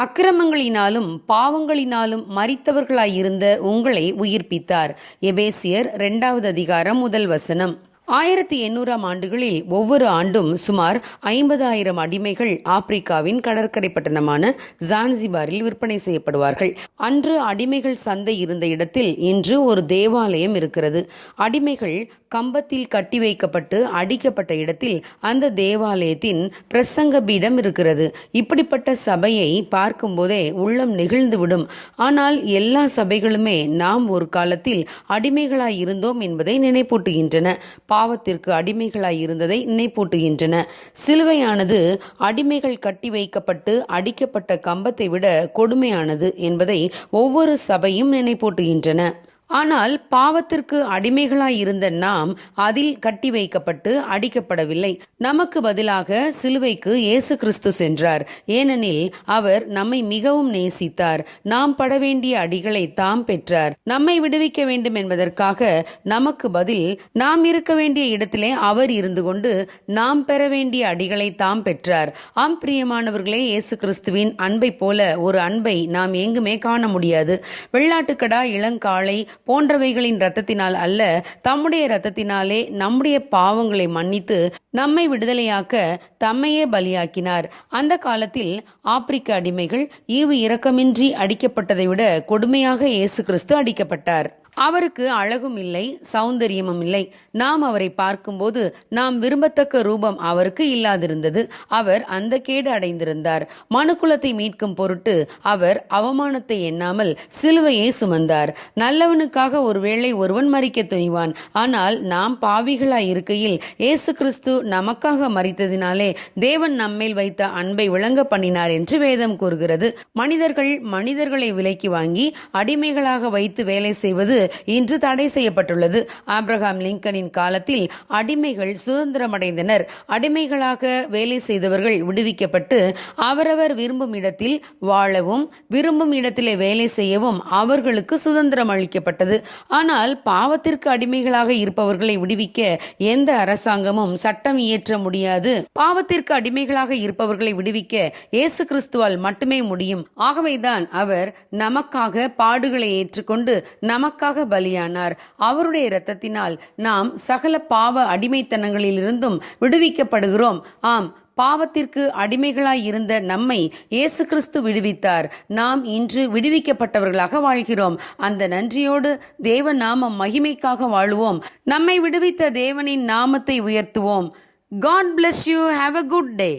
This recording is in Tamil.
அக்கிரமங்களினாலும் பாவங்களினாலும் மரித்தவர்களாயிருந்த உங்களை உயிர்ப்பித்தார். எபேசியர் 2 அதிகாரம் 1 1800ஆம் ஆண்டுகளில் ஒவ்வொரு ஆண்டும் சுமார் 50,000 அடிமைகள் ஆப்பிரிக்காவின் கடற்கரை பட்டணமான ஜான்சிபாரில் விற்பனை செய்யப்படுவார்கள். அன்று அடிமைகள் சந்தை இருந்த இடத்தில் இன்று ஒரு தேவாலயம் இருக்கிறது. அடிமைகள் கம்பத்தில் கட்டி வைக்கப்பட்டு அடிக்கப்பட்ட இடத்தில் அந்த தேவாலயத்தின் பிரசங்க பீடம் இருக்கிறது. இப்படிப்பட்ட சபையை பார்க்கும்போதே உள்ளம் நெகிழ்ந்துவிடும். ஆனால் எல்லா சபைகளுமே நாம் ஒரு காலத்தில் அடிமைகளாய் இருந்தோம் என்பதை நினைப்பூட்டுகின்றன. பாவத்திற்கு அடிமைகளாய் இருந்ததை நினைப்பூட்டுகின்றன. சிலுவையானது அடிமைகள் கட்டி வைக்கப்பட்டு அடிக்கப்பட்ட கம்பத்தை விட கொடுமையானது என்பதை ஒவ்வொரு சபையும் நினைப்பூட்டுகின்றன. ஆனால் பாவத்திற்கு அடிமைகளாய் இருந்த நாம் அதில் கட்டி வைக்கப்பட்டு அடிக்கப்படவில்லை. நமக்கு பதிலாக சிலுவைக்கு இயேசு கிறிஸ்து சென்றார். ஏனெனில் அவர் நம்மை மிகவும் நேசித்தார். நாம் பட வேண்டிய அடிகளை தாம் பெற்றார். நம்மை விடுவிக்க வேண்டும் என்பதற்காக நமக்கு பதில் நாம் இருக்க வேண்டிய இடத்திலே அவர் இருந்து கொண்டு நாம் பெற வேண்டிய அடிகளை தாம் பெற்றார். ஆம் பிரியமானவர்களே, இயேசு கிறிஸ்துவின் அன்பை போல ஒரு அன்பை நாம் எங்குமே காண முடியாது. வெள்ளாட்டுக்கடா, இளங்காளை போன்றவைகளின் இரத்தத்தினால் அல்ல, தம்முடைய இரத்தத்தினாலே நம்முடைய பாவங்களை மன்னித்து நம்மை விடுதலையாக்க தம்மையே பலியாக்கினார். அந்த காலத்தில் ஆப்பிரிக்க அடிமைகள் ஈவு இரக்கமின்றி அடிக்கப்பட்டதை விட கொடுமையாக இயேசு கிறிஸ்து அடிக்கப்பட்டார். அவருக்கு அழகும் இல்லை, சௌந்தரியமும் இல்லை. நாம் அவரை பார்க்கும்போது நாம் விரும்பத்தக்க ரூபம் அவருக்கு இல்லாதிருந்தது. அவர் அந்த கேடு அடைந்திருந்தார். மனுக்குலத்தை மீட்கும் பொருட்டு அவர் அவமானத்தை எண்ணாமல் சிலுவையை சுமந்தார். நல்லவனுக்காக ஒருவேளை ஒருவன் மரிக்க துணிவான். ஆனால் நாம் பாவிகளாய் இருக்கையில் இயேசு கிறிஸ்து நமக்காக மரித்ததினாலே தேவன் நம்மேல் வைத்த அன்பை விளங்க பண்ணினார் என்று வேதம் கூறுகிறது. மனிதர்களை விலைக்கு வாங்கி அடிமைகளாக வைத்து வேலை செய்வது இன்று தடை செய்யப்பட்டுள்ளது. ஆப்ரஹாம் லிங்கனின் காலத்தில் அடிமைகள் சுதந்திரமடைந்தனர். அடிமைகளாக வேலை செய்தவர்கள் விடுவிக்கப்பட்டு அவரவர் விரும்பும் இடத்தில் வாழவும் விரும்பும் இடத்திலே வேலை செய்யவும் அவர்களுக்கு சுதந்திரம் அளிக்கப்பட்டது. ஆனால் பாவத்திற்கு அடிமைகளாக இருப்பவர்களை விடுவிக்க எந்த அரசாங்கமும் சட்டம் இயற்ற முடியாது. பாவத்திற்கு அடிமைகளாக இருப்பவர்களை விடுவிக்க இயேசு கிறிஸ்துவால் மட்டுமே முடியும். ஆகவேதான் அவர் நமக்காக பாடுகளை ஏற்றுக்கொண்டு நமக்காக பலியானார். அவருடைய இரத்தத்தினால் நாம் சகல பாவ அடிமைத்தனங்களிலிருந்தும் விடுவிக்கப்படுகிறோம். ஆம், பாவத்திற்கு அடிமைகளாய் இருந்த நம்மை இயேசு கிறிஸ்து விடுவித்தார். நாம் இன்று விடுவிக்கப்பட்டவர்களாக வாழ்கிறோம். அந்த நன்றியோடு தேவ நாம மகிமைக்காக வாழுவோம். நம்மை விடுவித்த தேவனின் நாமத்தை உயர்த்துவோம். God bless you. Have a good day.